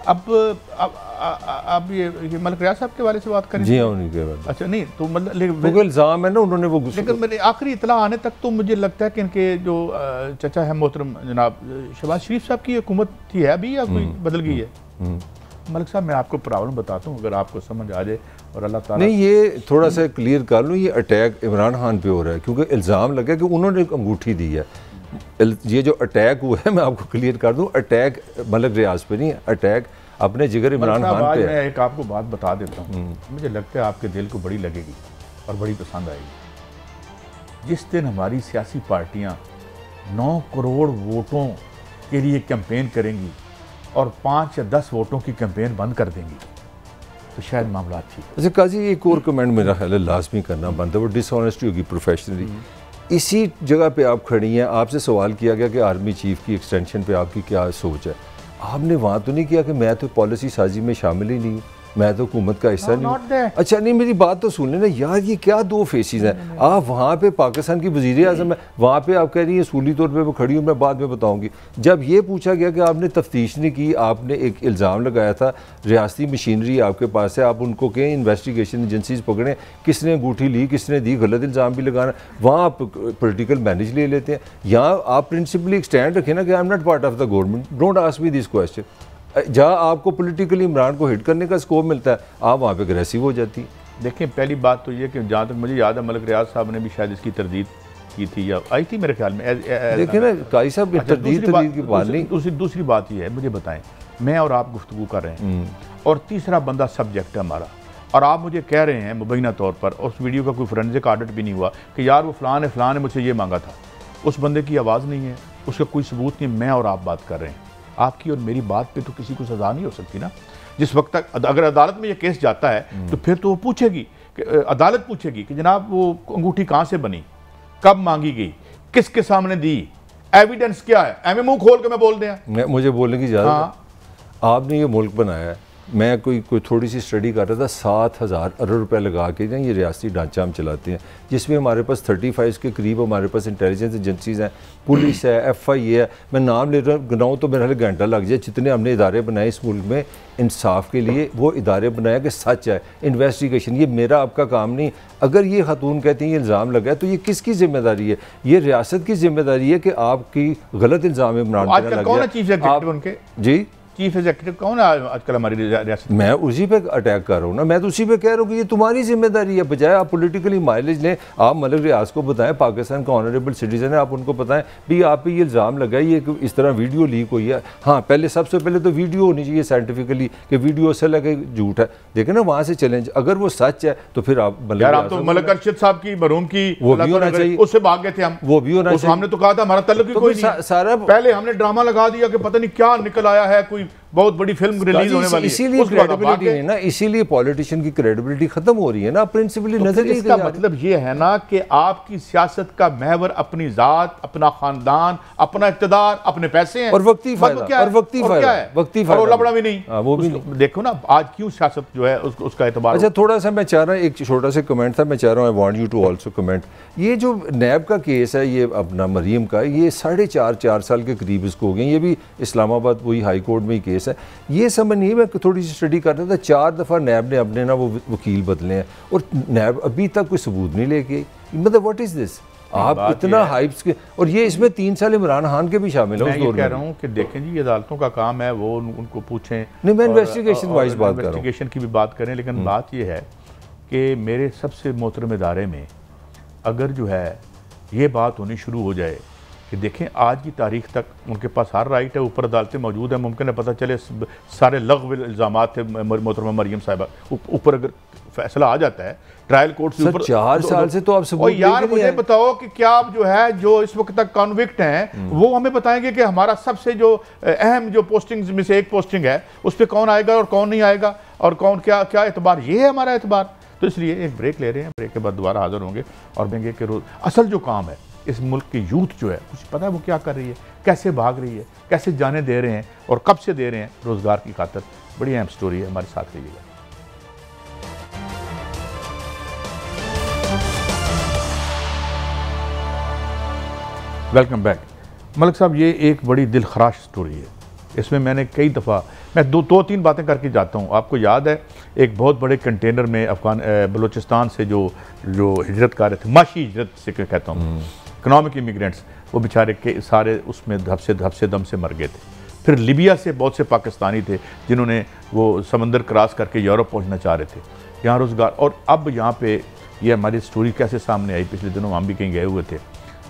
अब ये मलिक रियाज साहब के वाले से बात करें? जी हाँ, उन्हीं के बारे। अच्छा नहीं तो मतलब इल्ज़ाम है ना उन्होंने वो, लेकिन मेरे आखिरी इतला आने तक तो मुझे लगता है कि इनके जो चचा है मोहतरम जनाब शहबाज शरीफ साहब की हुकूमत थी है अभी, या कोई बदल गई है? मलिक साहब मैं आपको प्रॉब्लम बताता हूँ, अगर आपको समझ आ जाए और अल्लाह ताला। नहीं, ये थोड़ा सा क्लियर कर लूँ, ये अटैक इमरान खान पे हो रहा है क्योंकि इल्ज़ाम लगा कि उन्होंने एक अंगूठी दी है। ये जो अटैक हुआ है मैं आपको क्लियर कर दूँ, अटैक मलिक रियाज पे नहीं है, अटैक अपने जिगर इमरान खान पे है। मैं एक आपको बात बता देता हूँ, मुझे लगता है आपके दिल को बड़ी लगेगी और बड़ी पसंद आएगी। जिस दिन हमारी सियासी पार्टियाँ 9 करोड़ वोटों के लिए कैंपेन करेंगी और 5 या 10 वोटों की कैंपेन बंद कर देंगी तो शायद मामला ठीक। अच्छा काजी, एक और कमेंट मेरा ख्याल है लाजमी करना बनता है, वो डिसऑनेस्टी होगी प्रोफेशनली। इसी जगह पे आप खड़ी हैं, आपसे सवाल किया गया कि आर्मी चीफ की एक्सटेंशन पे आपकी क्या सोच है। आपने वहाँ तो नहीं किया कि मैं तो पॉलिसी साजी में शामिल ही नहीं हूँ, मैं तो हुकूमत का हिस्सा नहीं। अच्छा नहीं, मेरी बात तो सुन लेना यार, ये क्या दो फेसिस हैं। आप वहाँ पे पाकिस्तान की वज़ीर आज़म है, वहाँ पे आप कह रही हैं सूली तौर पे वो खड़ी हूँ, मैं बाद में बताऊँगी। जब ये पूछा गया कि आपने तफ्तीश नहीं की, आपने एक इल्ज़ाम लगाया था रियासती मशीनरी आपके पास है, आप उनको कहें इन्वेस्टिगेशन एजेंसीज पकड़ें, किसने अंगूठी ली, किसने दी, गलत इल्ज़ाम भी लगाना, वहाँ आप पोलिटिकल मैनेज ले लेते हैं। यहाँ आप प्रिंसिपली एक स्टैंड रखें ना कि I am not part of the government, don't ask me this question. जहाँ आपको पॉलिटिकली इमरान को हिट करने का स्कोप मिलता है, आप वहाँ पे अग्रेसिव हो जाती है। देखें, पहली बात तो ये कि जहाँ तक मुझे याद है मलिक रियाज साहब ने भी शायद इसकी तरदीद की थी या आई थी मेरे ख्याल में। देखिए ना काई साहब, तरदीद की बात नहीं। दूसरी बात ये है, मुझे बताएं, मैं और आप गुफ्तगू कर रहे हैं और तीसरा बंदा सब्जेक्ट है हमारा, और आप मुझे कह रहे हैं मुबैना तौर पर, और उस वीडियो का कोई फोरेंसिक ऑडिट भी नहीं हुआ कि यार वो फलां ने मुझसे ये मांगा था। उस बंदे की आवाज़ नहीं है, उसका कोई सबूत नहीं, मैं और आप बात कर रहे हैं। आपकी और मेरी बात पे तो किसी को सज़ा नहीं हो सकती ना। जिस वक्त तक अगर अदालत में ये केस जाता है तो फिर तो वो पूछेगी कि अदालत पूछेगी कि जनाब वो अंगूठी कहाँ से बनी, कब मांगी गई, किसके सामने दी, एविडेंस क्या है। एम मुंह खोल के मैं बोल दें, मुझे बोलने की इजाज़त। हाँ। आपने ये मुल्क बनाया है, मैं कोई थोड़ी सी स्टडी कर रहा था, 7,000 अरब रुपए लगा के ना ये रियासती ढांचा हम चलाते हैं, जिसमें हमारे पास 35 के करीब हमारे पास इंटेलिजेंस एजेंसीज़ हैं, पुलिस है, FI है, मैं नाम ले रहा हूँ, गिनाऊँ तो मेरा घंटा लग जाए। जितने हमने इदारे बनाए इस मुल्क में इंसाफ के लिए, वो इदारे बनाया कि सच है, इन्वेस्टिगेशन। ये मेरा आपका काम नहीं। अगर ये खातून कहती हैं ये इल्ज़ाम लगा है तो ये किसकी जिम्मेदारी है? ये रियासत की जिम्मेदारी है कि आपकी गलत इल्ज़ाम इमरान पर लग जाए। जी चीफ एग्जीक्यूटिव कौन है आजकल हमारी रियासत? मैं उसी पे अटैक कर रहा हूँ ना, मैं तो उसी पे कह रहा हूँ कि ये तुम्हारी जिम्मेदारी है। बजाय आप पॉलिटिकली माइलेज लें, आप मलिक रियाज को बताएं, पाकिस्तान का ऑनरेबल सिटीजन है, आप उनको बताएं भी आप पे ये इल्ज़ाम लगा है, ये इस तरह वीडियो लीक हुई है। हाँ, पहले सबसे पहले तो वीडियो होनी चाहिए साइंटिफिकली कि वीडियो असल है कि झूठ है। देखें ना, वहाँ से चैलेंज, अगर वो सच है तो फिर आप मलिक अरशद साहब की मरहूम की वो भी होना चाहिए, उससे भाग गए थे हम, वो भी होना चाहिए। हमने तो कहा था हमारा तल्लुक कोई नहीं, सारा पहले हमने ड्रामा लगा दिया कि पता नहीं क्या निकल आया है, कोई बहुत बड़ी फिल्म रिलीज होने वाली है। इसीलिए क्रेडिबिलिटी नहीं ना, इसीलिए पॉलिटिशियन की क्रेडिबिलिटी खत्म हो रही है ना, प्रिंसिपली नजर। इसका मतलब ये है ना कि आपकी सियासत का महवर अपनी जात, अपना खानदान, अपना इक़्तिदार, अपने पैसे हैं और वक्ती फायदा, और वक्ती फायदा, और लबड़ा भी नहीं, वो भी नहीं। देखो ना आज क्यों सियासत जो है उसका एतबार। अच्छा, थोड़ा सा मैं चाह रहा हूँ, एक छोटा सा कमेंट था, मैं चाह रहा हूँ I want you to also comment. ये जो नैब का केस है, ये अपना मरीम का, ये 4.5 साल के करीब इसको हो गए। ये भी इस्लामाबाद वही हाई कोर्ट में ही केस है। ये समझ नहीं, मैं थोड़ी सी स्टडी कर रहा था, 4 दफ़ा नैब ने अपने ना वो वकील बदले हैं और नैब अभी तक कोई सबूत नहीं लेके आई। मतलब व्हाट इज़ दिस? आप इतना हाइप्स के, और ये इसमें 3 साल इमरान खान के भी शामिल है। मैं कह रहा हूँ कि देखें जी, अदालतों का काम है, वो उनको पूछें। नहीं, मैं इन्वेस्टिगेशन वाइज बात कर रहा हूँ, इन्वेस्टिगेशन की भी बात करें, लेकिन बात ये है कि मेरे सबसे मोहतरम इदारे में अगर जो है ये बात होनी शुरू हो जाए कि देखें आज की तारीख तक उनके पास हर राइट है, ऊपर अदालतें मौजूद हैं, मुमकिन है पता चले सारे लग़्व इल्ज़ामात थे मोहतरमा मरियम साहिबा, ऊपर अगर फैसला आ जाता है ट्रायल कोर्ट से ऊपर 4 साल से, तो आप सबूत यार मुझे बताओ कि क्या आप जो है जो इस वक्त तक कॉन्विक्ट हैं वो हमें बताएंगे कि हमारा सबसे जो अहम जो पोस्टिंग में से एक पोस्टिंग है उस पर कौन आएगा और कौन नहीं आएगा और कौन क्या क्या एतबार, ये है हमारा एतबार। तो इसलिए एक ब्रेक ले रहे हैं, ब्रेक के बाद दोबारा हाजिर होंगे और देंगे कि रोज असल जो काम है इस मुल्क की यूथ जो है कुछ पता है वो क्या कर रही है, कैसे भाग रही है, कैसे जाने दे रहे हैं और कब से दे रहे हैं रोजगार की खातिर। बड़ी अहम स्टोरी है, हमारे साथ रहिएगा। Welcome back. मलिक साहब, ये एक बड़ी दिलखराश स्टोरी है। इसमें मैंने कई दफ़ा मैं दो तीन बातें करके जाता हूँ। आपको याद है एक बहुत बड़े कंटेनर में बलूचिस्तान से जो हिजरत कर रहे थे, माशी हिजरत से कहता हूँ, इकनॉमिक इमिग्रेंट्स, वो बेचारे के सारे उसमें धपसे दम से मर गए थे। फिर लीबिया से बहुत से पाकिस्तानी थे जिन्होंने वो समंदर क्रॉस करके यूरोप पहुँचना चाह रहे थे, यहाँ रोज़गार। और अब यहाँ पे ये हमारी स्टोरी कैसे सामने आई, पिछले दिनों हम भी कहीं गए हुए थे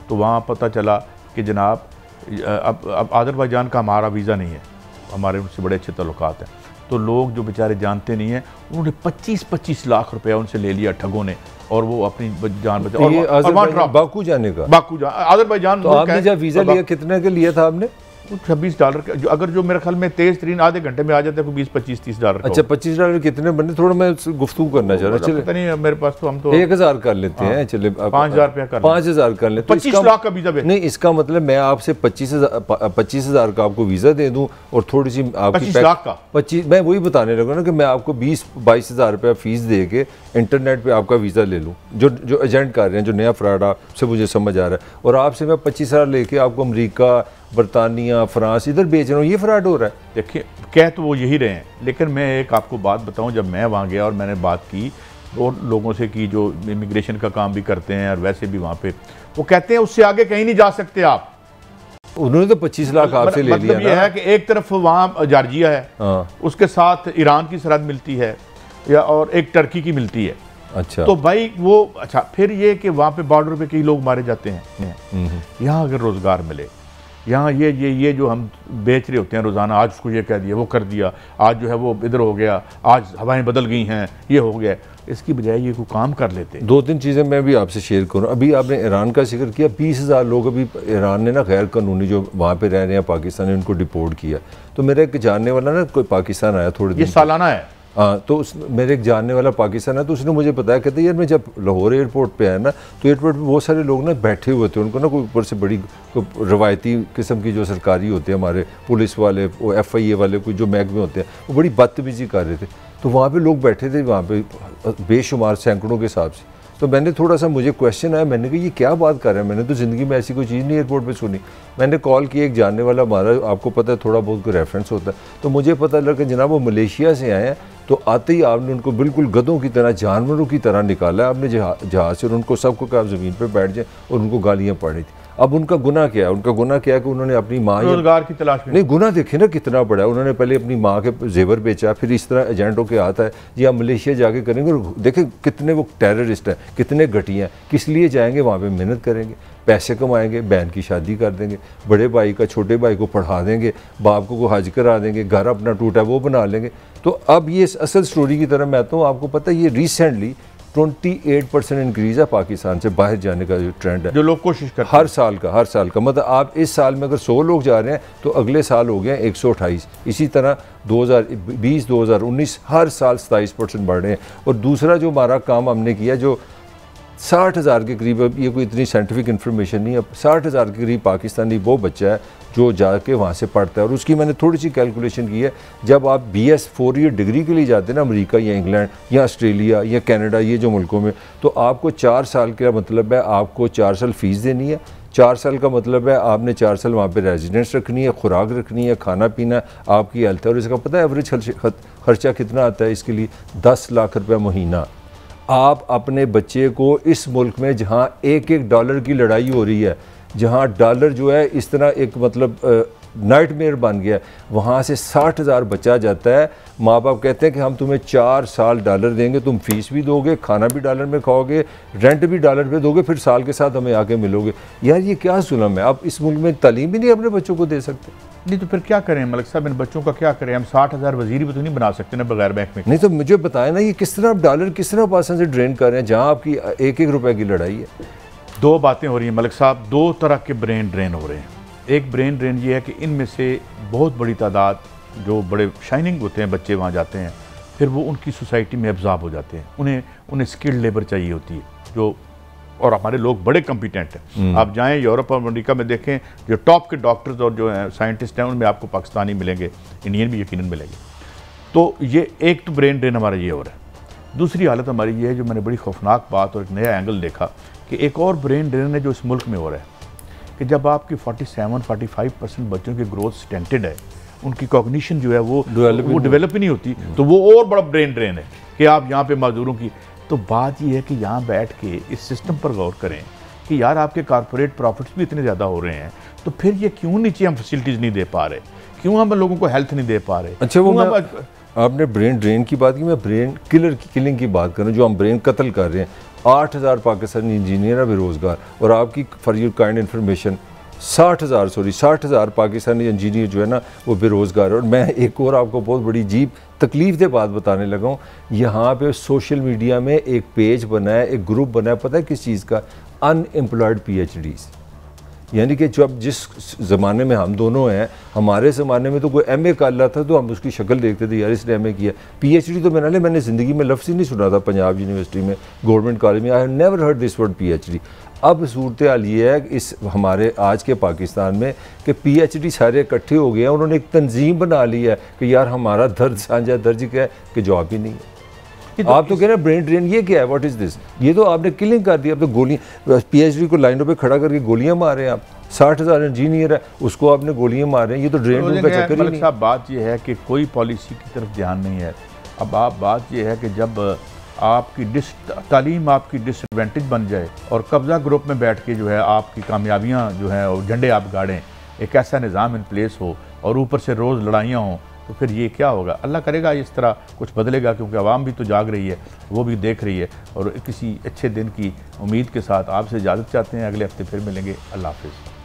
तो वहाँ पता चला कि जनाब अब अज़रबैजान का हमारा वीज़ा नहीं है, हमारे उनसे बड़े अच्छे ताल्लुकात हैं। तो लोग जो बेचारे जानते नहीं हैं उन्होंने 25-25 लाख रुपया उनसे ले लिया ठगों ने और वो अपनी जान बचा। और बाकू जाने का, बाकू अज़रबैजान। तो आपने जब वीज़ा लिया कितने के लिया था आपने? $26 अगर जो मेरे ख्याल में तेज तरीन आधे घंटे में आ जाता है, $20, $25, $30। अच्छा, $25 कितने बने? थोड़ा मैं गुफ्तगू करना चाह रहा हूँ। पता नहीं मेरे पास, तो हम तो 1000 कर लेते हैं, चले 5000 रुपया कर 5000 कर लेते हैं। 25 लाख का वीज़ा नहीं, इसका मतलब मैं आपसे 25,000 का आपको वीज़ा दे दूँ और थोड़ी सी आपकी 25 लाख का 25, मैं वही बताने लगा ना कि मैं आपको 20-22 हज़ार रुपया फीस दे के इंटरनेट पे आपका वीज़ा ले लूँ, जो एजेंट कर रहे हैं, जो नया फ्रॉड आपसे मुझे समझ आ रहा है, और आपसे मैं 25,000 लेके आपको अमेरिका, बरतानिया, फ्रांस इधर बेच रहा हूँ, ये फ्रॉड हो रहा है। देखिए, कह तो वो यही रहे हैं, लेकिन मैं एक आपको बात बताऊं, जब मैं वहाँ गया और मैंने बात की और लोगों से की जो इमिग्रेशन का काम भी करते हैं और वैसे भी वहाँ पे, वो कहते हैं उससे आगे कहीं नहीं जा सकते आप। उन्होंने तो 25 लाख आपसे ले लिया। मतलब ये है कि एक तरफ वहाँ जॉर्जिया है, उसके साथ ईरान की सरहद मिलती है, या और एक टर्की की मिलती है। अच्छा, तो भाई वो अच्छा, फिर ये कि वहाँ पे बॉर्डर पे कई लोग मारे जाते हैं। यहाँ अगर रोज़गार मिले, यहाँ ये जो हम बेच रहे होते हैं रोज़ाना, आज उसको ये कह दिया, वो कर दिया, आज जो है वो इधर हो गया, आज हवाएं बदल गई हैं, ये हो गया, इसकी बजाय ये कोई काम कर लेते। 2-3 चीज़ें मैं भी आपसे शेयर करूँ। अभी आपने ईरान का जिक्र किया, 20,000 लोग अभी ईरान ने ना गैर कानूनी जो वहाँ पे रह रहे हैं पाकिस्तान ने उनको डिपोर्ट किया। तो मेरा एक जानने वाला ना कोई पाकिस्तान आया थोड़े दिन, ये सालाना है। हाँ, तो मेरे एक जानने वाला पाकिस्तान है, तो उसने मुझे बताया, कहते यार मैं जब लाहौर एयरपोर्ट पे आया ना, तो एयरपोर्ट पे बहुत सारे लोग ना बैठे हुए थे, उनको ना कोई ऊपर से बड़ी रवायती किस्म की जो सरकारी होते हैं हमारे पुलिस वाले, वो FIA वाले, कोई जो महकमे होते हैं, वो बड़ी बदतमीजी कर रहे थे। तो वहाँ पे लोग बैठे थे, वहाँ पे बेशुमार सैकड़ों के हिसाब से। तो मैंने थोड़ा सा, मुझे क्वेश्चन आया, मैंने कहा ये क्या बात कर रहे हैं, मैंने तो ज़िंदगी में ऐसी कोई चीज़ नहीं एयरपोर्ट पे सुनी। मैंने कॉल किया, एक जानने वाला हमारा, आपको पता है थोड़ा बहुत कोई रेफरेंस होता है, तो मुझे पता लगा कि जनाब वो मलेशिया से आए हैं। तो आते ही आपने उनको बिल्कुल गधों की तरह, जानवरों की तरह निकाला आपने जहाज़ से, और उनको सबको कहा आप ज़मीन पर बैठ जाए, और उनको गालियाँ पड़ी थी। अब उनका गुनाह क्या है? उनका गुनाह क्या है कि उन्होंने अपनी माँ, रोजगार की तलाश में, नहीं, गुनाह देखे ना कितना बड़ा है। उन्होंने पहले अपनी माँ के जेवर बेचा, फिर इस तरह एजेंटों के आता है जी आप मलेशिया जाके करेंगे, और देखें कितने वो टेररिस्ट हैं, कितने घटिया हैं, किस लिए जाएंगे वहाँ पे, मेहनत करेंगे, पैसे कमाएंगे, बहन की शादी कर देंगे, बड़े भाई का छोटे भाई को पढ़ा देंगे, बाप को हज करा देंगे, घर अपना टूटा वो बना लेंगे। तो अब ये असल स्टोरी की तरह मैं आता हूँ, आपको पता है ये रिसेंटली 28% इंक्रीज़ है पाकिस्तान से बाहर जाने का जो ट्रेंड है, जो लोग कोशिश करते हैं हर साल का। मतलब आप इस साल में अगर 100 लोग जा रहे हैं तो अगले साल हो गए 128। इसी तरह 2020, 2019 हर साल 27% बढ़ रहे हैं। और दूसरा जो हमारा काम हमने किया, जो 60,000 के करीब, अब ये कोई इतनी साइंटिफिक इन्फॉर्मेशन नहीं है, 60,000 के करीब पाकिस्तानी वो बच्चा है जो जाके वहाँ से पढ़ता है। और उसकी मैंने थोड़ी सी कैलकुलेशन की है, जब आप BS 4 ईयर डिग्री के लिए जाते हैं ना अमेरिका या इंग्लैंड या ऑस्ट्रेलिया या कनाडा, ये जो मुल्कों में, तो आपको 4 साल का मतलब है, आपको 4 साल फ़ीस देनी है। 4 साल का मतलब है आपने 4 साल वहाँ पे रेजिडेंस रखनी है, खुराक रखनी है, खाना पीना, आपकी हेल्थ है। और इसका पता है एवरेज खर्चा कितना आता है इसके लिए? 10 लाख रुपये महीना। आप अपने बच्चे को इस मुल्क में जहाँ एक डॉलर की लड़ाई हो रही है, जहाँ डॉलर जो है इस तरह एक मतलब नाइटमेयर बन गया, वहाँ से 60,000 बचा जाता है। माँ बाप कहते हैं कि हम तुम्हें 4 साल डॉलर देंगे, तुम फीस भी दोगे, खाना भी डॉलर में खाओगे, रेंट भी डॉलर पे दोगे, फिर साल के साथ हमें आके मिलोगे। यार ये क्या जुल्म है? आप इस मुल्क में तालीम भी नहीं अपने बच्चों को दे सकते। नहीं तो फिर क्या करें मलिक साहब, इन बच्चों का क्या करें? हम 60,000 वजीर भी तो नहीं बना सकते ना बगैर बैंक में। नहीं तो मुझे बताएं ना, ये किस तरह आप डॉलर किस तरह पाकिस्तान से ड्रेन कर रहे हैं, जहाँ आपकी एक रुपए की लड़ाई है। 2 बातें हो रही हैं मलिक साहब, 2 तरह के ब्रेन ड्रेन हो रहे हैं। एक ब्रेन ड्रेन ये है कि इनमें से बहुत बड़ी तादाद जो बड़े शाइनिंग होते हैं बच्चे वहाँ जाते हैं, फिर वो उनकी सोसाइटी में एब्जॉर्ब हो जाते हैं, उन्हें स्किल्ड लेबर चाहिए होती है जो, और हमारे लोग बड़े कॉम्पिटेंट हैं। आप जाएं यूरोप और अमेरिका में देखें, जो टॉप के डॉक्टर्स और जो हैं साइंटिस्ट हैं, उनमें आपको पाकिस्तानी मिलेंगे, इंडियन भी यकीनन मिलेंगे। तो ये एक तो ब्रेन ड्रेन हमारा ये हो रहा है। दूसरी हालत हमारी ये है, जो मैंने बड़ी खौफनाक बात और एक नया एंगल देखा, कि एक और ब्रेन ड्रेन है जो इस मुल्क में हो रहा है, कि जब आपकी 47-45% बच्चों की ग्रोथ स्टेंटेड है, उनकी कॉग्निशन जो है वो डेवलप ही नहीं होती, तो वो और बड़ा ब्रेन ड्रेन है कि आप यहाँ पे मजदूरों की। तो बात ये है कि यहाँ बैठ के इस सिस्टम पर गौर करें कि यार आपके कॉर्पोरेट प्रॉफिट्स भी इतने ज़्यादा हो रहे हैं, तो फिर ये क्यों नीचे हम फैसिलिटीज़ नहीं दे पा रहे, क्यों हम लोगों को हेल्थ नहीं दे पा रहे? अच्छा, वो आपने ब्रेन ड्रेन की बात की, मैं ब्रेन किलिंग की बात करूँ, जो हम ब्रेन कत्ल कर रहे हैं। 8,000 पाकिस्तानी इंजीनियर है बेरोज़गार, और आपकी for your kind information 60,000 Pakistani engineer जो है ना वो बेरोज़गार है। और मैं एक और आपको बहुत बड़ी अजीब तकलीफ दे बात बताने लगा हूँ। यहाँ पे सोशल मीडिया में एक पेज बना है, एक ग्रुप बना है, पता है किस चीज़ का? Unemployed PhDs। यानी कि जब जिस ज़माने में हम दोनों हैं, हमारे ज़माने में तो कोई MA कर रहा था तो हम उसकी शक्ल देखते थे, यार इसने MA किया। PhD तो मैंने ज़िंदगी में लफ्ज़ ही नहीं सुना था पंजाब यूनिवर्सिटी में, गवर्नमेंट कॉलेज में। I have never heard this word PhD। अब सूरत हाल ये है इस हमारे आज के पाकिस्तान में कि PhD सारे इकट्ठे हो गए हैं, उन्होंने एक तंजीम बना ली है कि यार हमारा दर्द साझा दर्ज क्या है कि जॉब ही नहीं है। आप तो कह रहे हैं ब्रेन ड्रेन, ये क्या है, व्हाट इज़ दिस? ये तो आपने किलिंग कर दी। अब तो गोलियां, PhD को लाइनों पे खड़ा करके गोलियां मार रहे हैं आप। 60,000 इंजीनियर है, उसको आपने गोलियां मार रहे हैं। ये तो ड्रेन ड्रेन का चक्कर ही नहीं। साहब बात ये है कि कोई पॉलिसी की तरफ ध्यान नहीं है। अब आप बात ये है कि जब आपकी तालीम आपकी डिसएडवांटेज बन जाए और कब्ज़ा ग्रुप में बैठ के जो है आपकी कामयाबियाँ जो हैं और झंडे आप गाड़ें, एक ऐसा निज़ाम इन प्लेस हो और ऊपर से रोज़ लड़ाइयाँ हों, तो फिर ये क्या होगा? अल्लाह करेगा इस तरह कुछ बदलेगा, क्योंकि आवाम भी तो जाग रही है, वो भी देख रही है। और किसी अच्छे दिन की उम्मीद के साथ आपसे इजाज़त चाहते हैं। अगले हफ्ते फिर मिलेंगे। अल्लाह हाफ़िज़।